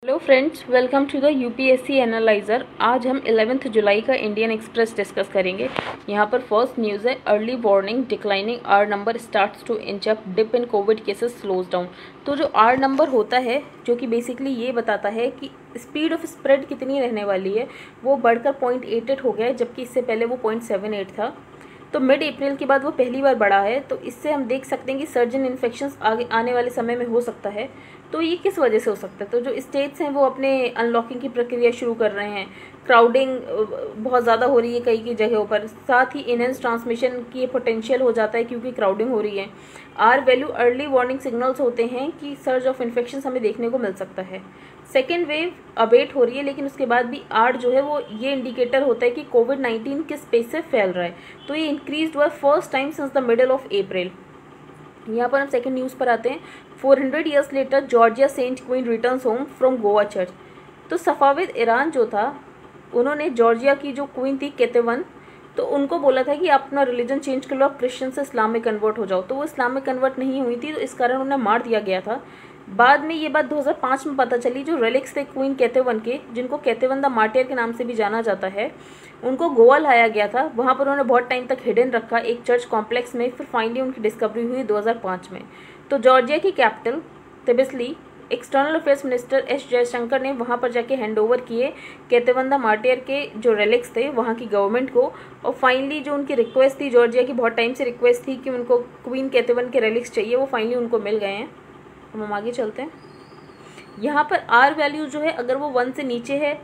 Hello friends, welcome to the UPSC analyser. आज हम 11 जुलाई का इंडियन एक्सप्रेस डिस्कस करेंगे। यहाँ पर फर्स्ट न्यूज़ है, early warning declining R number starts to inch up, dip in COVID cases slows down. तो जो आर नंबर होता है, जो कि बेसिकली ये बताता है कि स्पीड ऑफ स्प्रेड कितनी रहने वाली है, वो बढ़कर 0.88 हो गया है, जबकि इससे पहले वो 0.78 था। तो मिड अप्रैल के बाद वो पहली बार बढ़ा है। तो इससे हम देख सकते हैं कि सर्ज इन इन्फेक्शंस आगे आने वाले समय में हो सकता है। तो ये किस वजह से हो सकता है? तो जो स्टेट्स हैं वो अपने अनलॉकिंग की प्रक्रिया शुरू कर रहे हैं, क्राउडिंग बहुत ज़्यादा हो रही है कई जगहों पर, साथ ही इनहेंस ट्रांसमिशन की पोटेंशियल हो जाता है क्योंकि क्राउडिंग हो रही है। R value early warning signals होते हैं कि सर्ज ऑफ इन्फेक्शन हमें देखने को मिल सकता है। सेकेंड वेव अबेट हो रही है, लेकिन उसके बाद भी आर जो है वो ये इंडिकेटर होता है कि कोविड-19 किस स्पेस से फैल रहा है। तो ये इंक्रीज हुआ first time since the middle of April. यहाँ पर हम सेकंड न्यूज़ पर आते हैं। 400 years later Georgia saint queen returns home from Goa church. तो सफाविद ईरान जो था, उन्होंने जॉर्जिया की जो क्वीन थी केतेवन, तो उनको बोला था कि आप अपना रिलीजन चेंज कर लो, आप क्रिश्चियन से इस्लाम में कन्वर्ट हो जाओ। तो वो इस्लाम में कन्वर्ट नहीं हुई थी, तो इस कारण उन्हें मार दिया गया था। बाद में ये बात 2005 में पता चली। जो रेलिक्स थे क्वीन केतेवन के, जिनको केतेवन द मार्टियर के नाम से भी जाना जाता है, उनको गोवा लाया गया था। वहाँ पर उन्होंने बहुत टाइम तक हिडन रखा एक चर्च कॉम्प्लेक्स में। फिर फाइनली उनकी डिस्कवरी हुई 2005 में। तो जॉर्जिया की capital Tbilisi, external affairs minister S Jaishankar ने वहाँ पर जाके हैंड ओवर किए केतेवन द मार्टियर के जो रेलिक्स थे वहाँ की गवर्नमेंट को। और फाइनली जो उनकी रिक्वेस्ट थी, जॉर्जिया की बहुत टाइम से रिक्वेस्ट थी कि उनको क्वीन केतेवन के रेलिक्स चाहिए, वो फाइनली उनको मिल गए हैं। हम आगे चलते हैं। यहाँ पर आर वैल्यू जो है, अगर वो 1 से नीचे है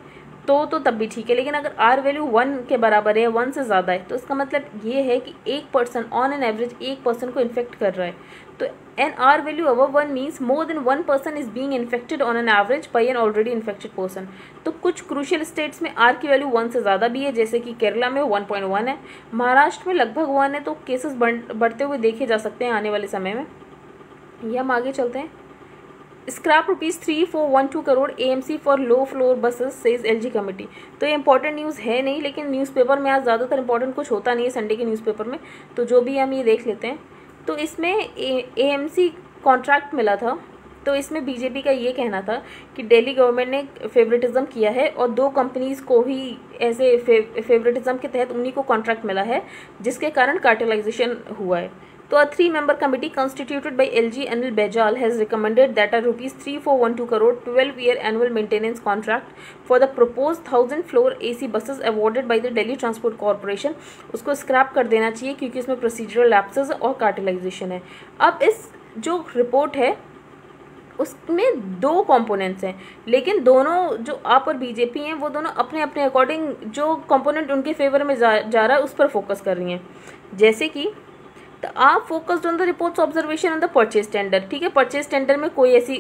तो तब भी ठीक है, लेकिन अगर आर वैल्यू 1 के बराबर है, 1 से ज़्यादा है, तो इसका मतलब ये है कि एक पर्सन ऑन एन एवरेज एक पर्सन को इन्फेक्ट कर रहा है। तो an R value above 1 means more than 1 person is being infected on an average by an already infected person. तो कुछ क्रूशियल स्टेट्स में आर की वैल्यू 1 से ज़्यादा भी है, जैसे कि केरला में 1.1 है, महाराष्ट्र में लगभग 1 है। तो केसेस बढ़ते हुए देखे जा सकते हैं आने वाले समय में। ये हम आगे चलते हैं। Scrap ₹3412 crore AMC for low floor buses says LG committee. तो ये इंपॉर्टेंट न्यूज़ है नहीं, लेकिन न्यूज़पेपर में आज ज़्यादातर इंपॉर्टेंट कुछ होता नहीं है संडे के न्यूज़पेपर में, तो जो भी हम ये देख लेते हैं। तो इसमें एएमसी कॉन्ट्रैक्ट मिला था। तो इसमें बीजेपी का ये कहना था कि दिल्ली गवर्नमेंट ने फेवरेटिज्म किया है और 2 कंपनीज़ को ही ऐसे फेवरेटिज्म के तहत उन्हीं को कॉन्ट्रैक्ट मिला है, जिसके कारण कार्टेलाइजेशन हुआ है। तो a 3-member committee constituted by LG Anil Baijal has recommended that a ₹3412 crore 12-year annual maintenance contract for the proposed 1000-floor AC buses awarded by the Delhi Transport Corporation उसको scrap कर देना चाहिए, क्योंकि इसमें procedural lapses और cartelisation है। अब इस जो रिपोर्ट है उसमें 2 कंपोनेंट्स हैं, लेकिन दोनों जो आप और बीजेपी हैं वो दोनों अपने अपने अकॉर्डिंग जो कंपोनेंट उनके फेवर में जा रहा है उस पर फोकस कर रही हैं। जैसे कि तो आप focused on the reports observation on the purchase tender. ठीक है, परचेज टेंडर में कोई ऐसी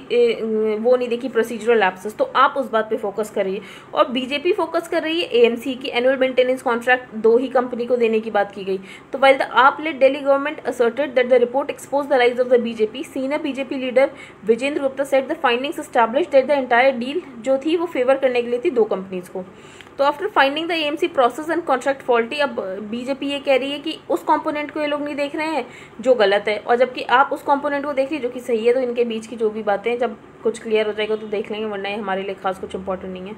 वो नहीं देखी प्रोसीजरल लैप्सेस, तो आप उस बात पे फोकस कर रही है। और बीजेपी फोकस कर रही है एएमसी की एनुअल मेंटेनेंस कॉन्ट्रैक्ट 2 ही कंपनी को देने की बात की गई। तो while the AAP led Delhi government asserted that the report expose the lies of the BJP, senior BJP leader Vijender Gupta said the findings established that the entire deal जो थी वो फेवर करने के लिए थी 2 कंपनीज को। तो after finding the AMC process and contract faulty, अब बीजेपी ये कह रही है कि उस कंपोनेंट को ये लोग नहीं देख रहे हैं जो गलत है, और जबकि आप उस कंपोनेंट को देख लीजिए जो कि सही है। तो इनके बीच की जो भी बातें जब कुछ क्लियर हो जाएगा तो देख लेंगे, वरना ये हमारे लिए खास कुछ इंपॉर्टेंट नहीं है।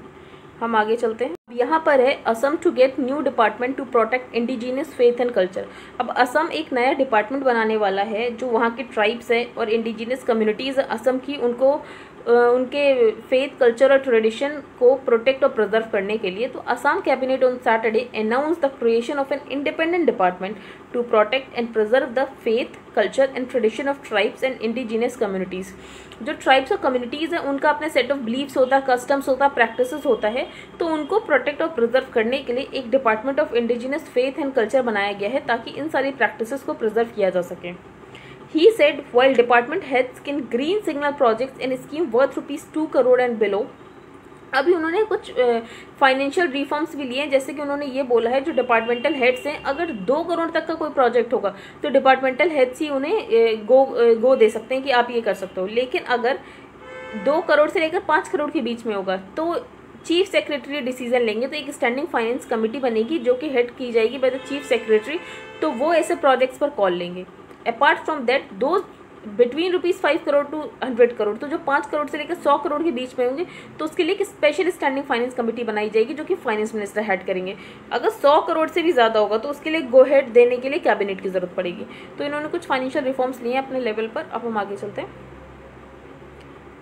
हम आगे चलते हैं। यहाँ पर है Assam to get new department to protect indigenous faith and culture. अब असम एक नया डिपार्टमेंट बनाने वाला है जो वहाँ के ट्राइब्स है और इंडिजीनियस कम्युनिटीज़ असम की, उनको उनके फेथ, कल्चर और ट्रेडिशन को प्रोटेक्ट और प्रिजर्व करने के लिए। तो Assam cabinet on Saturday announce the creation of an independent department to protect and preserve the faith, culture and tradition of tribes and indigenous communities. जो ट्राइब्स और कम्युनिटीज़ हैं उनका अपने सेट ऑफ बिलीव्स होता है, कस्टम्स होता है, प्रैक्टिसेस होता है, तो उनको प्रोटेक्ट और प्रिजर्व करने के लिए एक department of indigenous faith and culture बनाया गया है, ताकि इन सारी प्रैक्टिसेस को प्रिजर्व किया जा सके। He said while department heads can green signal projects in a scheme worth ₹2 crore and below। अभी उन्होंने कुछ फाइनेंशियल रिफॉर्म्स भी लिए हैं, जैसे कि उन्होंने ये बोला है जो डिपार्टमेंटल हेड्स हैं, अगर 2 करोड़ तक का कोई प्रोजेक्ट होगा तो डिपार्टमेंटल हेड्स ही उन्हें गो दे सकते हैं कि आप ये कर सकते हो। लेकिन अगर 2 करोड़ से लेकर 5 करोड़ के बीच में होगा तो चीफ सेक्रेटरी डिसीजन लेंगे। तो एक स्टैंडिंग फाइनेंस कमेटी बनेगी जो कि हेड की जाएगी बाय द चीफ सेक्रेटरी, तो वो ऐसे प्रोजेक्ट्स पर कॉल लेंगे। अपार्ट फ्रॉम दैट, दो बिटवीन ₹5 करोड़ टू 100 करोड़, तो जो 5 करोड़ से लेकर 100 करोड़ के बीच में होंगे तो उसके लिए एक स्पेशल स्टैंडिंग फाइनेंस कमेटी बनाई जाएगी जो कि फाइनेंस मिनिस्टर हेड करेंगे। अगर 100 करोड़ से भी ज़्यादा होगा तो उसके लिए गो हेड देने के लिए कैबिनेट की जरूरत पड़ेगी। तो इन्होंने कुछ फाइनेंशियल रिफॉर्म्स लिए हैं अपने लेवल पर। अब हम आगे चलते हैं।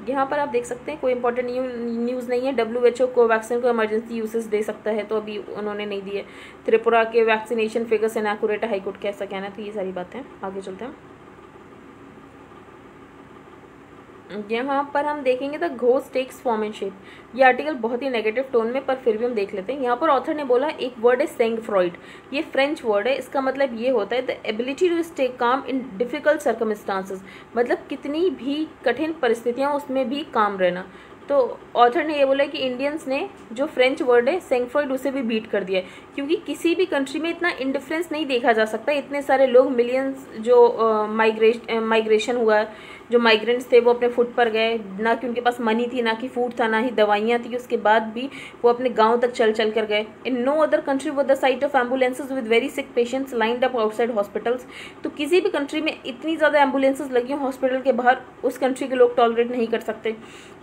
यहाँ पर आप देख सकते हैं कोई इंपॉर्टेंट न्यूज़ नहीं है। WHO को वैक्सीन को इमरजेंसी यूसेज दे सकता है, तो अभी उन्होंने नहीं दिए। त्रिपुरा के वैक्सीनेशन फिगर्स इनएक्यूरेट, हाईकोर्ट का ऐसा कहना है। तो ये सारी बातें आगे चलते हैं। यहाँ पर हम देखेंगे the ghost takes form and shape. ये आर्टिकल बहुत ही नेगेटिव टोन में, पर फिर भी हम देख लेते हैं। यहाँ पर ऑथर ने बोला एक वर्ड है सेंग फ्रॉइड, ये फ्रेंच वर्ड है। इसका मतलब ये होता है the ability to stay calm in difficult circumstances, मतलब कितनी भी कठिन परिस्थितियाँ उसमें भी काम रहना। तो ऑथर ने ये बोला कि इंडियंस ने जो फ्रेंच वर्ड है सेंग फ्रॉइड उसे भी बीट कर दिया है, क्योंकि किसी भी कंट्री में इतना इंडिफरेंस नहीं देखा जा सकता। इतने सारे लोग, मिलियंस जो माइग्रेशन हुआ, जो माइग्रेंट्स थे वो अपने फुट पर गए, ना कि उनके पास मनी थी, ना कि फूड था, ना ही दवाइयाँ थी, उसके बाद भी वो अपने गांव तक चल चल कर गए। In no other country with the sight of ambulances with very sick patients lined up outside hospitals. तो किसी भी कंट्री में इतनी ज़्यादा एम्बुलेंसेज लगी हॉस्पिटल के बाहर, उस कंट्री के लोग टॉलरेट नहीं कर सकते।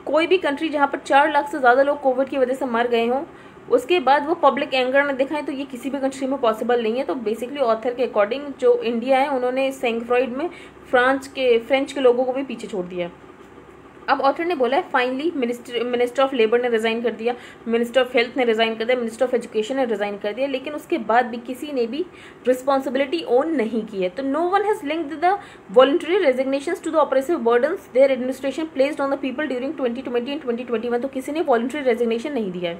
कोई भी कंट्री जहाँ पर 4 लाख से ज़्यादा लोग कोविड की वजह से मर गए हों, उसके बाद वो पब्लिक एंगर न दिखाएं, तो ये किसी भी कंट्री में पॉसिबल नहीं है। तो बेसिकली ऑथर के अकॉर्डिंग जो इंडिया है उन्होंने सेंग फ्रॉइड में फ्रेंच के लोगों को भी पीछे छोड़ दिया। अब ऑथर ने बोला है फाइनली मिनिस्टर ऑफ लेबर ने रिजाइन कर दिया, मिनिस्टर ऑफ हेल्थ ने रिजाइन कर दिया, मिनिस्टर ऑफ एजुकेशन ने रिजाइन कर दिया, लेकिन उसके बाद भी किसी ने भी रिस्पॉन्सिबिलिटी ओन नहीं की है। तो no one has linked the voluntary resignations to the oppressive burdens their administration placed on the people during 2020 and 2021। तो किसी ने वॉलंटरी रेजिग्नेशन नहीं दिया है।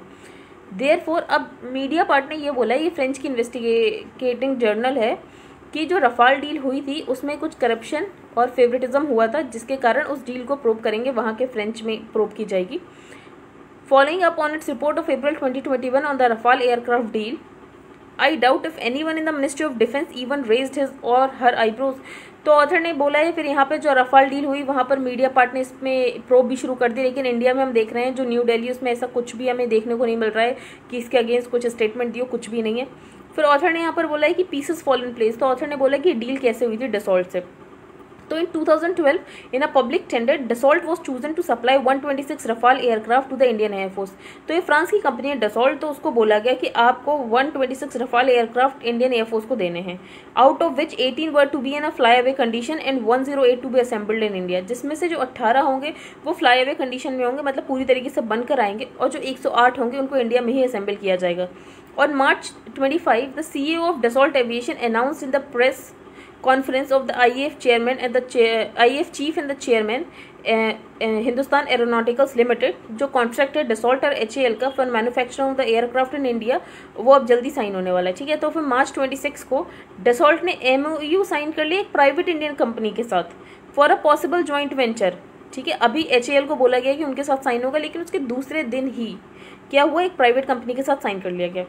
देयरफॉर अब मीडिया पार्ट ने ये बोला है, ये फ्रेंच की इन्वेस्टिगेटिंग जर्नल है, कि जो रफाल डील हुई थी उसमें कुछ करप्शन और फेवरेटिज्म हुआ था, जिसके कारण उस डील को प्रूव करेंगे, वहाँ के फ्रेंच में प्रूव की जाएगी। Following up on its report of April 2021 on the Rafale aircraft deal, I doubt if anyone in the ministry of defence even raised his और हर आईब्रोज। तो ऑथर ने बोला है फिर यहाँ पे जो रफाल डील हुई वहाँ पर मीडिया पार्ट ने इसमें प्रोब भी शुरू कर दी, लेकिन इंडिया में हम देख रहे हैं जो न्यू दिल्ली, उसमें ऐसा कुछ भी हमें देखने को नहीं मिल रहा है कि इसके अगेंस्ट कुछ स्टेटमेंट दियो, कुछ भी नहीं है। फिर ऑथर ने यहाँ पर बोला है कि पीसेस फॉल इन प्लेस। तो ऑथर ने बोला कि डील कैसे हुई थी डसॉल्ट से। तो in 2012 in a public tender Dassault was chosen to supply 126 Rafale aircraft to the Indian air force. तो ये फ्रांस की कंपनी है डसॉल्ट, तो उसको बोला गया कि आपको 126 रफाल एयरक्राफ्ट इंडियन एयरफोर्स को देने हैं, out of which 18 were to be in a fly away condition and 108 to be assembled in India. जिसमें से जो 18 होंगे वो फ्लाई अवे कंडीशन में होंगे, मतलब पूरी तरीके से बनकर आएंगे, और जो 108 होंगे उनको इंडिया में ही असेंबल किया जाएगा। On March 25, the CEO of Dassault Aviation announced in the press conference of the IAF chairman and the IAF chief and the chairman Hindustan aeronauticals limited, जो कॉन्ट्रैक्ट है डसॉल्ट और HAL का for manufacturing of the aircraft in India, वो अब जल्दी sign होने वाला है। ठीक है, तो फिर मार्च 26 को डसॉल्ट ने MOU साइन कर लिया एक प्राइवेट इंडियन कंपनी के साथ for a possible joint venture. ठीक है, अभी HAL को बोला गया कि उनके साथ साइन होगा, लेकिन उसके दूसरे दिन ही क्या हुआ, एक प्राइवेट कंपनी के साथ साइन कर लिया गया।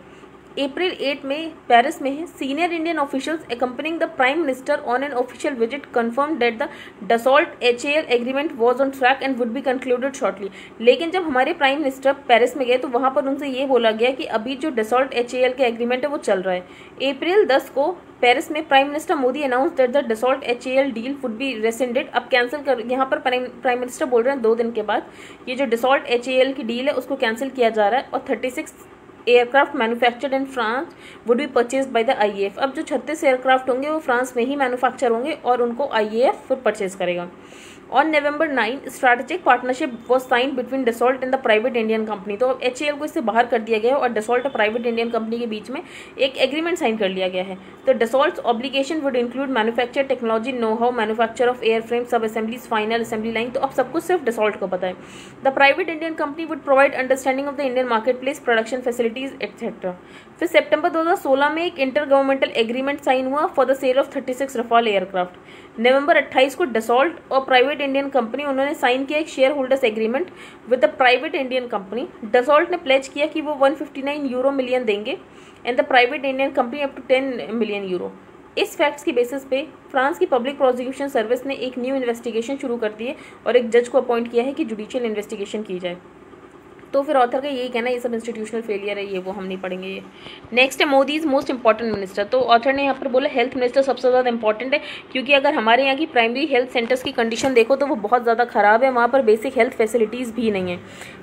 अप्रैल 8 में पेरिस में है, senior Indian officials accompanying the prime minister on an official visit confirmed that the Dassault HAL agreement was on track and would be concluded shortly. लेकिन जब हमारे प्राइम मिनिस्टर पेरिस में गए तो वहाँ पर उनसे ये बोला गया कि अभी जो डसॉल्ट HAL का एग्रीमेंट है वो चल रहा है। अप्रैल 10 को पेरिस में prime minister Modi announced that the Dassault HAL deal would be rescinded. अब कैंसिल कर, यहाँ पर प्राइम मिनिस्टर बोल रहे हैं 2 दिन के बाद ये जो डसॉल्ट HAL की डील है उसको कैंसिल किया जा रहा है, और 36 aircraft manufactured in France would be purchased by the IAF। अब जो 36 एयरक्राफ्ट होंगे वो फ्रांस में ही मैन्युफैक्चर होंगे और उनको IAF फिर परचेज करेगा। On November 9 strategic partnership was sign between Dassault and the private Indian company. तो अब HAL को इससे बाहर कर दिया गया है और डसॉल्ट और प्राइवेट इंडियन कंपनी के बीच में एक एग्रीमेंट साइन कर लिया गया है। तो Dassault's obligation would include manufacture technology, know how, manufacture of air frame, sub assemblies, final assembly line. तो अब सब कुछ सिर्फ डसॉल्ट को पता है। The private Indian company would provide understanding of the Indian market place, production facilities etcetera. फिर सितंबर 2016 में एक इंटर गवर्नमेंटल एग्रीमेंट साइन हुआ for the sale of 36 Rafale aircraft. नवंबर 28 को डसॉल्ट और प्राइवेट इंडियन कंपनी उन्होंने साइन किया एक shareholders agreement with the private Indian company. Dassault ने प्लेज किया कि वो 159 यूरो मिलियन देंगे and the private Indian company up to 10 million euro. इस फैक्ट्स की बेसिस पे फ्रांस की पब्लिक प्रोसिक्यूशन सर्विस ने एक न्यू इन्वेस्टिगेशन शुरू कर दी है और एक जज को अपॉइंट किया है कि जुडिशियल इन्वेस्टिगेशन की जाए। तो फिर ऑथर का यही कहना है ये सब इंस्टीट्यूशनल फेलियर है, ये वो हम नहीं पढ़ेंगे ये। नेक्स्ट है Modi is most important minister. तो ऑथर ने यहाँ पर बोला हेल्थ मिनिस्टर सबसे ज़्यादा इंपॉर्टेंट है, क्योंकि अगर हमारे यहाँ की प्राइमरी हेल्थ सेंटर्स की कंडीशन देखो तो वो बहुत ज़्यादा ख़राब है, वहाँ पर बेसिक हेल्थ फैसिलिटीज़ भी नहीं है।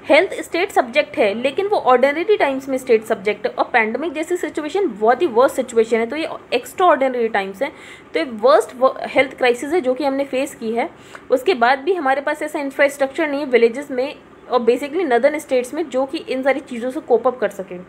हेल्थ स्टेट सब्जेक्ट है लेकिन वो ऑर्डिनरी टाइम्स में स्टेट सब्जेक्ट है, और पैंडमिक जैसी सिचुएशन बहुत ही वर्स्ट सिचुएशन है, तो ये एक्स्ट्रा ऑर्डिनरी टाइम्स है। तो ये वर्स्ट हेल्थ क्राइसिस है जो कि हमने फेस की है। उसके बाद भी हमारे पास ऐसा इंफ्रास्ट्रक्चर नहीं है विलेजेस में और बेसिकली नदर्न स्टेट्स में जो कि इन सारी चीज़ों से कोप अप कर सके।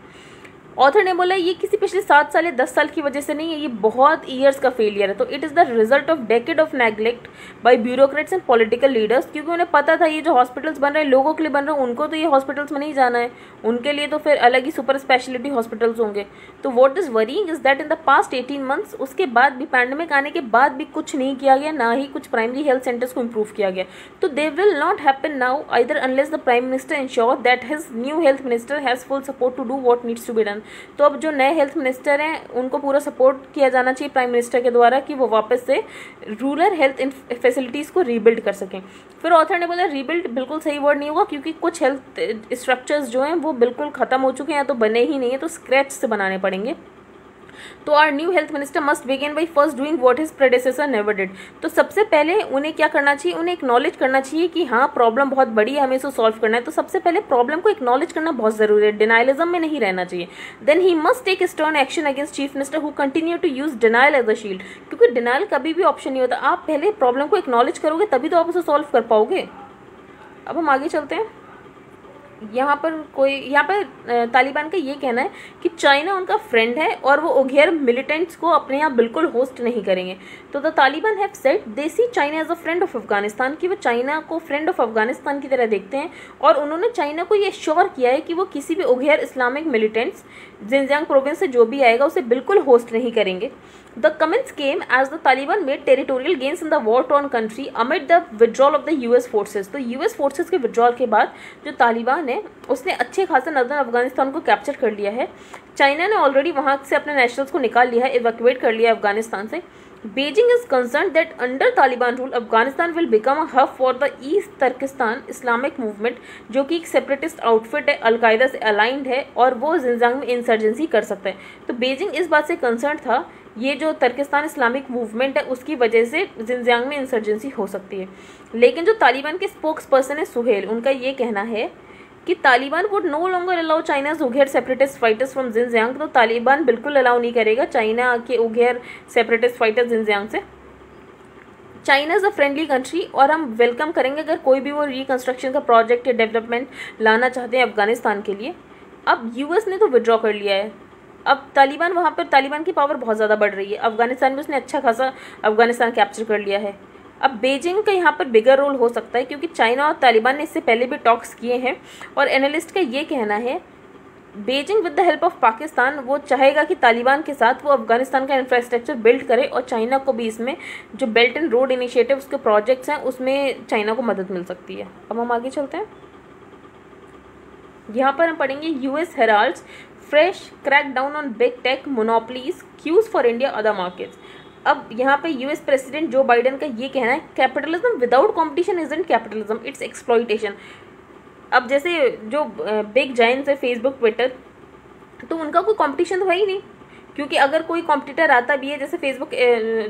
ऑथर ने बोला ये किसी पिछले 7 साल या 10 साल की वजह से नहीं है, ये बहुत ईयर्स का फेलियर है। तो it is the result of decade of neglect by bureaucrats and political leaders, क्योंकि उन्हें पता था ये जो हॉस्पिटल्स बन रहे हैं लोगों के लिए बन रहे हैं, उनको तो ये हॉस्पिटल्स में नहीं जाना है, उनके लिए तो फिर अलग ही सुपर स्पेशलिटी हॉस्पिटल्स होंगे। तो what is worrying is that in the past 18 months उसके बाद भी पैंडेमिक आने के बाद भी कुछ नहीं किया गया, ना ही कुछ प्राइमरी हेल्थ सेंटर्स को इम्प्रूव किया गया। तो they will not happen now either unless the prime minister ensure that his new health minister has full support to do what needs to be done. तो अब जो नए हेल्थ मिनिस्टर हैं उनको पूरा सपोर्ट किया जाना चाहिए प्राइम मिनिस्टर के द्वारा कि वो वापस से रूरल हेल्थ फैसिलिटीज़ को रीबिल्ड कर सकें। फिर ऑथर ने बोला रीबिल्ड बिल्कुल सही वर्ड नहीं होगा, क्योंकि कुछ हेल्थ स्ट्रक्चर्स जो हैं वो बिल्कुल ख़त्म हो चुके हैं या तो बने ही नहीं है, तो स्क्रैच से बनाने पड़ेंगे। तो our new health minister must begin by first doing what his predecessor never did. तो सबसे पहले उन्हें क्या करना चाहिए, उन्हें एक्नॉलेज करना चाहिए कि हाँ प्रॉब्लम बहुत बड़ी है, हमें इसे सॉल्व करना है। तो सबसे पहले प्रॉब्लम को एक्नॉलेज करना बहुत ज़रूरी है, डिनाइलिज्म में नहीं रहना चाहिए। Then he must take stern action against chief minister who continue to use denial as a shield, क्योंकि डिनाइल कभी भी ऑप्शन नहीं होता। आप पहले प्रॉब्लम को एक्नॉलेज करोगे तभी तो आप उसे सॉल्व कर पाओगे। अब हम आगे चलते हैं। यहाँ पर तालिबान का ये कहना है कि चाइना उनका फ्रेंड है और वो उग्र मिलिटेंट्स को अपने यहाँ बिल्कुल होस्ट नहीं करेंगे। तो the Taliban have said they see China as a friend of Afghanistan, कि वो चाइना को फ्रेंड ऑफ अफगानिस्तान की तरह देखते हैं, और उन्होंने चाइना को ये श्योर किया है कि वो किसी भी उग्र इस्लामिक मिलिटेंट्स जिनजियांग प्रोविंस से जो भी आएगा उसे बिल्कुल होस्ट नहीं करेंगे। The comments came as the Taliban made territorial gains in the war torn country amid the withdrawal of the US forces. तो यूएस फोर्सेज के विड्रॉल के बाद जो तालिबान है उसने अच्छे खासा नदर्न अफगानिस्तान को कैप्चर कर लिया है। चाइना ने ऑलरेडी वहाँ से अपने नेशनल्स को निकाल लिया है, इवैक्यूएट कर लिया है अफगानिस्तान से। Beijing is concerned that under Taliban rule, Afghanistan will become a hub for the East Turkestan Islamic Movement, जो कि एक सेपरेटिस्ट आउटफिट है, अलकायदा से अलाइंड है और वो जिनजियांग में इंसर्जेंसी कर सकता है। तो बीजिंग इस बात से कंसर्न था ये जो तुर्किस्तान इस्लामिक मूवमेंट है उसकी वजह से जिनजियांग में इंसर्जेंसी हो सकती है। लेकिन जो तालिबान के स्पोक्स पर्सन है सुहेल, उनका ये कहना है कि Taliban would know longer allow China's उग्र सेपरेटिस्ट फाइटर्स फ्रॉम जिनजियांग। तो तालिबान बिल्कुल अलाउ नहीं करेगा चाइना के उग्र सेपरेटिस्ट फाइटर्स जिनजियांग से। China is a friendly country और हम वेलकम करेंगे अगर कोई भी वो रिकन्स्ट्रक्शन का प्रोजेक्ट या डेवलपमेंट लाना चाहते हैं अफगानिस्तान के लिए। अब यूएस ने तो विड्रॉ कर लिया है, अब तालिबान वहाँ पर तालिबान की पावर बहुत ज़्यादा बढ़ रही है। अफगानिस्तान में उसने अच्छा खासा अफगानिस्तान कैप्चर कर लिया है। अब बीजिंग का यहाँ पर बिगर रोल हो सकता है क्योंकि चाइना और तालिबान ने इससे पहले भी टॉक्स किए हैं और एनालिस्ट का ये कहना है Beijing with the help of Pakistan वो चाहेगा कि तालिबान के साथ वो अफगानिस्तान का इंफ्रास्ट्रक्चर बिल्ड करे और चाइना को भी इसमें जो बेल्ट एंड रोड इनिशिएटिव उसके प्रोजेक्ट्स हैं उसमें चाइना को मदद मिल सकती है। अब हम आगे चलते हैं। यहाँ पर हम पढ़ेंगे US heralds fresh crack down on big tech monopolies cues for India other markets. अब यहाँ पे यूएस प्रेसिडेंट जो बाइडेन का ये कहना है capitalism without competition isn't capitalism, it's exploitation. अब जैसे जो बिग जायंट्स है फेसबुक ट्विटर, तो उनका कोई कंपटीशन तो है ही नहीं क्योंकि अगर कोई कॉम्पिटिटर आता भी है जैसे फेसबुक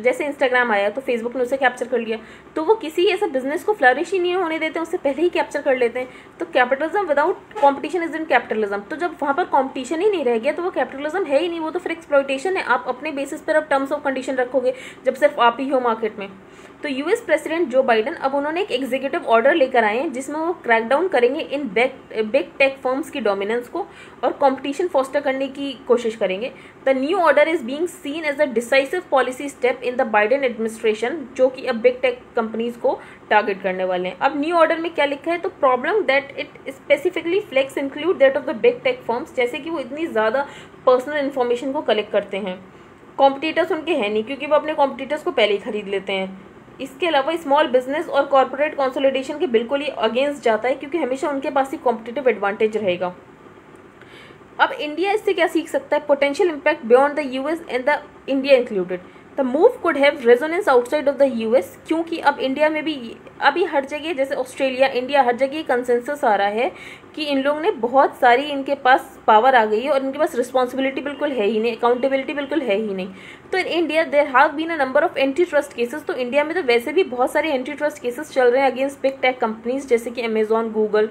जैसे इंस्टाग्राम आया तो फेसबुक ने उसे कैप्चर कर लिया, तो वो किसी ऐसा बिजनेस को फ्लरिश ही नहीं होने देते, उससे पहले ही कैप्चर कर लेते हैं। तो capitalism without competition is in capitalism. तो जब वहाँ पर कंपटीशन ही नहीं रह गया तो वो कैपिटलिज्म है ही नहीं, वो तो फिर एक्सप्लॉइटेशन है। आप अपने बेसिस पर अब टर्म्स ऑफ कंडीशन रखोगे जब सिर्फ आप ही हो मार्केट में। तो यूएस प्रेसिडेंट जो बाइडेन अब उन्होंने एक एग्जीक्यूटिव ऑर्डर लेकर आए हैं जिसमें वो क्रैकडाउन करेंगे इन बिग टेक फर्म्स की डोमिनेंस को और कंपटीशन फोस्टर करने की कोशिश करेंगे। The new order is being seen as a decisive policy step in the Biden administration जो कि अब बिग टेक कंपनीज को टारगेट करने वाले हैं। अब न्यू ऑर्डर में क्या लिखा है, तो problem that it specifically flags include that of the big tech firms, जैसे कि वो इतनी ज़्यादा पर्सनल इन्फॉर्मेशन को कलेक्ट करते हैं। कॉम्पिटिटर्स उनके हैं नहीं क्योंकि वो अपने कॉम्पिटिटर्स को पहले ही खरीद लेते हैं। इसके अलावा स्मॉल बिजनेस और कॉर्पोरेट कंसोलिडेशन के बिल्कुल ही अगेंस्ट जाता है क्योंकि हमेशा उनके पास ही कॉम्पिटिटिव एडवांटेज रहेगा। अब इंडिया इससे क्या सीख सकता है, potential impact beyond the US and the India included. The move could have resonance outside of the US, क्योंकि अब इंडिया में भी अभी हर जगह जैसे ऑस्ट्रेलिया इंडिया हर जगह कंसेंसस आ रहा है कि इन लोगों ने बहुत सारी, इनके पास पावर आ गई है और इनके पास रिस्पॉन्सिबिलिटी बिल्कुल है ही नहीं, अकाउंटेबिलिटी बिल्कुल है ही नहीं। तो in India there have been a number of antitrust cases. तो इंडिया में तो वैसे भी बहुत सारे एंटी ट्रस्ट केसेस चल रहे हैं अगेंस्ट बिग टेक कंपनीज जैसे कि अमेजॉन, गूगल,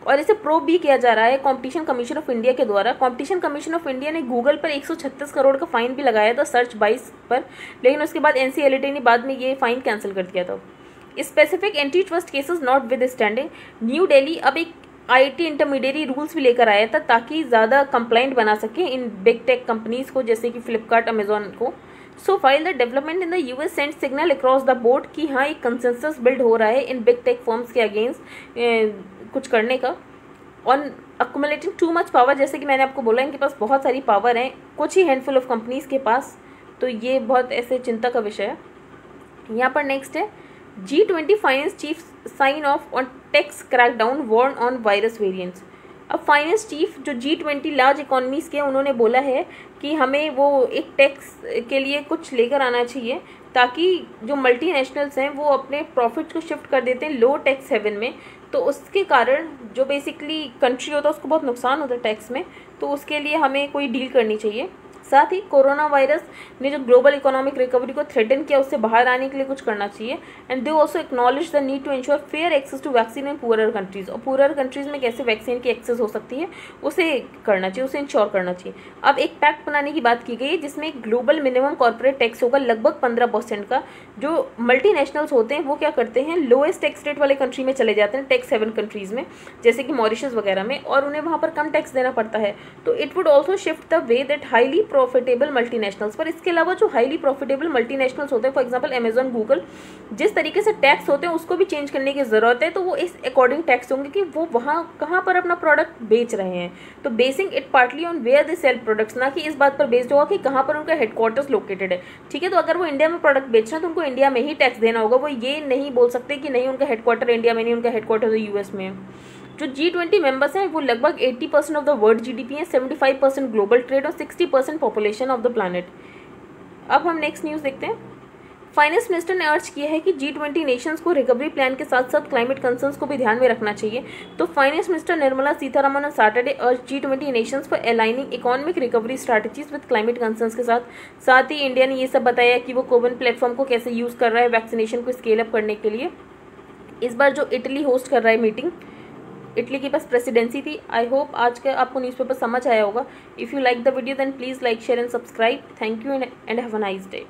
और इसे प्रोब भी किया जा रहा है कंपटीशन कमीशन ऑफ इंडिया के द्वारा। कंपटीशन कमीशन ऑफ इंडिया ने गूगल पर 136 करोड़ का फाइन भी लगाया था सर्च बाइस पर, लेकिन उसके बाद एनसीएलटी ने बाद में ये फाइन कैंसिल कर दिया था। Specific anti trust cases not with standing, new Delhi अब एक आईटी इंटरमीडिएरी रूल्स भी लेकर आया था ताकि ज़्यादा कंप्लाइंट बना सके इन बिग टेक कंपनीज को जैसे कि फ्लिपकार्ट, अमेजॉन को। So file the development in the US send signal across the board कि हाँ एक कंसेंसस बिल्ड हो रहा है इन बिग टेक फर्म्स के अगेंस्ट कुछ करने का। On accumulating too much power, जैसे कि मैंने आपको बोला इनके पास बहुत सारी पावर है, कुछ ही हैंडफुल ऑफ कंपनीज के पास, तो ये बहुत ऐसे चिंता का विषय है। यहाँ पर नेक्स्ट है G20 finance chief sign off on tax crackdown warn on virus variants. अब फाइनेंस चीफ जो G20 लार्ज इकोनॉमीज के, उन्होंने बोला है कि हमें वो एक टैक्स के लिए कुछ लेकर आना चाहिए ताकि जो मल्टीनेशनल्स हैं वो अपने प्रॉफिट्स को शिफ्ट कर देते हैं लो टैक्स हेवन में, तो उसके कारण जो बेसिकली कंट्री होता है उसको बहुत नुकसान होता है टैक्स में, तो उसके लिए हमें कोई डील करनी चाहिए। साथ ही कोरोना वायरस ने जो ग्लोबल इकोनॉमिक रिकवरी को थ्रेटन किया उससे बाहर आने के लिए कुछ करना चाहिए। And they also acknowledge the need to ensure fair access to vaccine in poorer countries, और पुअरर कंट्रीज में कैसे वैक्सीन की एक्सेस हो सकती है उसे करना चाहिए, उसे इंश्योर करना चाहिए। अब एक पैक्ट बनाने की बात की गई है जिसमें ग्लोबल मिनिमम कॉर्पोरेट टैक्स होगा लगभग 15% का। जो मल्टीनेशनल्स होते हैं वो क्या करते हैं, लोएस्ट टैक्स रेट वाले कंट्री में चले जाते हैं, टैक्स हेवन कंट्रीज में जैसे कि मॉरिशस वगैरह में, और उन्हें वहाँ पर कम टैक्स देना पड़ता है। तो it would also shift the way that highly profitable multinationals, पर इसके अलावा जो हाईली प्रॉफिटेबल मल्टीनेशनल्स होते हैं फॉर एग्जांपल अमेजॉन, गूगल, जिस तरीके से टैक्स होते हैं उसको भी चेंज करने की जरूरत है। तो वो इस अकॉर्डिंग टैक्स होंगे कि वो वहाँ कहाँ पर अपना प्रोडक्ट बेच रहे हैं। तो basing it partly on where they sell products, ना कि इस बात पर बेस्ड होगा कि कहाँ पर उनका हेडक्वार्टर्स लोकेटेड है। ठीक है, तो अगर वो इंडिया में प्रोडक्ट बेच रहे हैं तो उनको इंडिया में ही टैक्स देना होगा। वो ये नहीं बोल सकते कि नहीं उनका हेडक्वार्टर इंडिया में नहीं, उनका हेडक्वार्टर यूएस में है। जो G20 मेंबर्स हैं वो लगभग 80% ऑफ द वर्ल्ड जीडीपी है, 75% ग्लोबल ट्रेड और 60% पॉपुलेशन ऑफ द प्लानट। अब हम नेक्स्ट न्यूज़ देखते हैं। फाइनेंस मिनिस्टर ने अर्ज किया है कि G20 नेशंस को रिकवरी प्लान के साथ साथ क्लाइमेट कंसर्न्स को भी ध्यान में रखना चाहिए। तो finance minister Nirmala Sitharaman on Saturday अर्ज G20 Nations for aligning economic recovery strategies with climate concerns के साथ ही इंडिया ने ये सब बताया कि वो कोविन प्लेटफॉर्म को कैसे यूज़ कर रहा है वैक्सीनेशन को स्केल अप करने के लिए। इस बार जो इटली होस्ट कर रहा है मीटिंग, इटली के पास प्रेसिडेंसी थी। आई होप आज का आपको न्यूज़पेपर समझ आया होगा। If you like the video then please like, share and subscribe. Thank you and have a nice day.